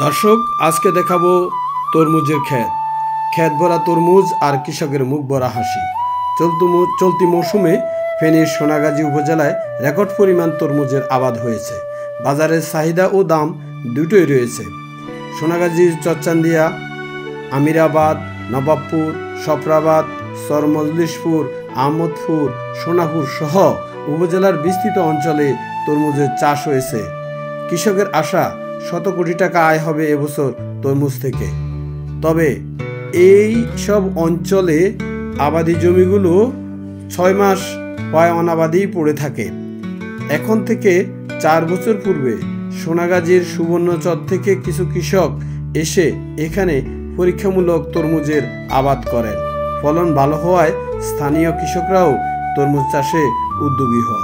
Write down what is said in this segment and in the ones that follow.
দর্শক আজকে দেখাবো তরমুজের ক্ষেত ভরা তরমুজ আর কৃষকের মুখ ভরা হাসি। চলতি মৌসুমে ফেনীর সোনাগাজী উপজেলায় রেকর্ড পরিমাণ তরমুজের আবাদ হয়েছে। বাজারের চাহিদা ও দাম দুটোই রয়েছে। সোনাগাজীর চরচান্দিয়া, আমিরাবাদ, নবাবপুর, সফরাবাদ, চরমজলিশপুর, আহমদপুর, সোনাপুর সহ উপজেলার বিস্তৃত অঞ্চলে তরমুজের চাষ হয়েছে। কৃষকের আশা শত কোটি টাকা আয় হবে এবছর তরমুজ থেকে। তবে এই সব অঞ্চলে আবাদি জমিগুলো 6 মাস প্রায় অনাবাদিই পড়ে থাকে। এখন থেকে 4 বছর পূর্বে সোনাগাজীর সুবর্ণচর থেকে কিছু কৃষক এসে এখানে পরীক্ষামূলক তরমুজের আবাদ করেন। ফলন ভালো হওয়ায় স্থানীয় কৃষকরাও তরমুজ চাষে উদ্যোগী হন।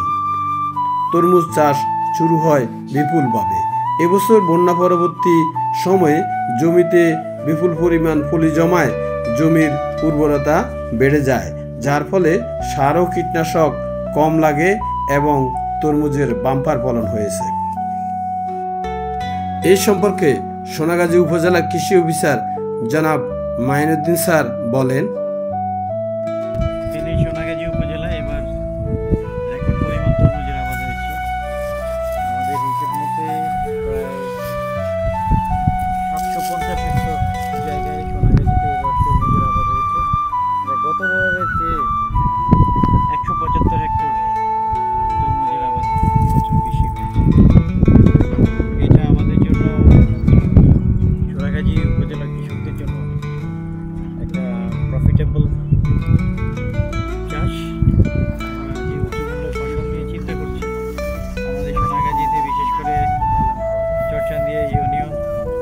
তরমুজ চাষ শুরু হয় বিপুলভাবে। এবছর বন্যা পরবর্তী সময়ে জমিতে বিপুল পরিমাণ পলি জমায় জমির উর্বরতা বেড়ে যায়, যার ফলে সার ও কীটনাশক কম লাগে এবং তরমুজের বাম্পার ফলন হয়েছে। এই সম্পর্কে সোনাগাজী উপজেলা কৃষি অফিসার জনাব মাইনুদ্দিন স্যার বলেন, সোনাগাজী উপজেলায় এবার রেকর্ড পরিমাণ তরমুজের আবাদ হয়েছে। আমাদের হিসেব মতে প্রায় 750 হেক্টর জায়গায় সোনাগাজীতে এবার তরমুজের আবাদ হয়েছে। গতবারের চেয়ে 175 হেক্টর তরমুজের আবাদ এবছর বেশি হয়েছে। এটা আমাদের জন্য সোনাগাজী উপজেলার কৃষকদের জন্য একটা প্রফিটেবল চাষ। যে উচ্চমূল্য ফসল নিয়ে চিন্তা করছি, আমাদের সোনাগাজীতে বিশেষ করে Charchandia union,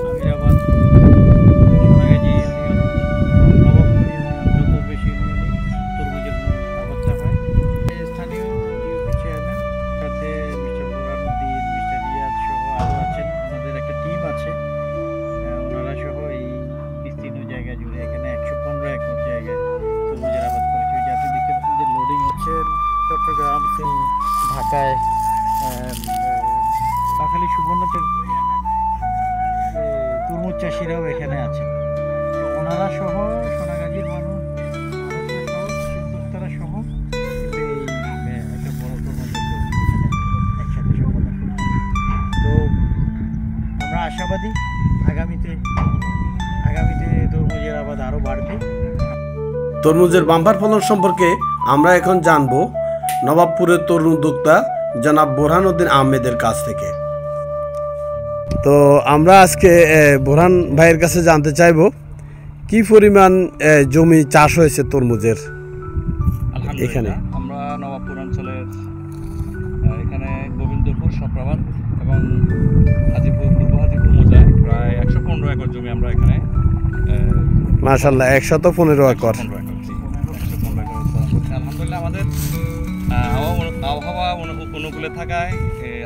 Amirabad, Sonagazi union, Nawabpur union, যত বেশি ইউনিয়নে তরমুজের আবাদটা হয়। স্থানীয় ইউপি চেয়ারম্যান সাথে মিস্টার বোরহানুদ্দিন, মিস্টার রিয়াজ সহ আরও আছেন। আমাদের একটা টিম আছে, ওনারা সহ এই বিস্তীর্ণ জায়গা জুড়ে এখানে 115 একর জায়গায় তরমুজের আবাদ করেছে। ওই যে আপনি দেখতে পাচ্ছেন যে লোডিং হচ্ছে চট্টগ্রাম, ঢাকায়, বাখালী, সুবর্ণচর তরমুজ চাষিরাও এখানে আছে। তো ওনারা সহ সোনাগাজীর মানুষ উদ্যোক্তারা সহ একটা বড় তরমুজের একসাথে সমাধান করছে। তো আমরা আশাবাদী আগামীতে তরমুজের আবাদ আরও বাড়বে। তরমুজের বাম্পার ফলন সম্পর্কে আমরা এখন জানব নবাবপুরের তরুণ উদ্যোক্তা জনাব বোরহানুদ্দিন আহমেদের কাছ থেকে। তো আমরা আজকে বোরহান ভাইয়ের কাছে জানতে চাইব কি পরিমাণ জমি চাষ হয়েছে তরমুজের এখানে। আমরা নবাবপুর অঞ্চলের এখানে গোবিন্দপুর, সফরাবাদ এবং হাজিপুর, পূর্ব হাজিপুর মৌজায় প্রায় 115 একর জমি আমরা এখানে মাশাআল্লাহ 115 একর। আলহামদুলিল্লাহ আমাদের আবহাওয়া অনুকূলে থাকায়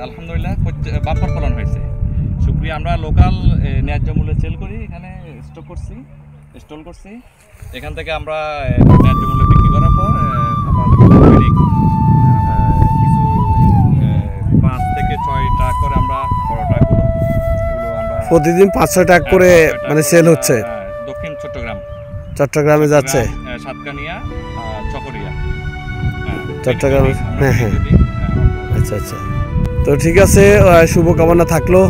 আলহামদুলিল্লাহ বাম্পার ফলন হয়েছে। শুকরিয়া, আমরা লোকাল ন্যায্য মূল্যে সেল করি, এখানে স্টল করছি। এখান থেকে আমরা ন্যায্য মূল্যে বিক্রি করার পর আবার কিছু 5 থেকে 6 টাকা করে আমরা বড় টাকাগুলো আমরা প্রতিদিন 500 টাকা করে মানে সেল হচ্ছে। দক্ষিণ চট্টগ্রামে যাচ্ছে, সাতকানিয়া, চকরিয়া, চট্টগ্রামে। হ্যাঁ, আচ্ছা। তো ঠিক আছে, শুভকামনা থাকলো।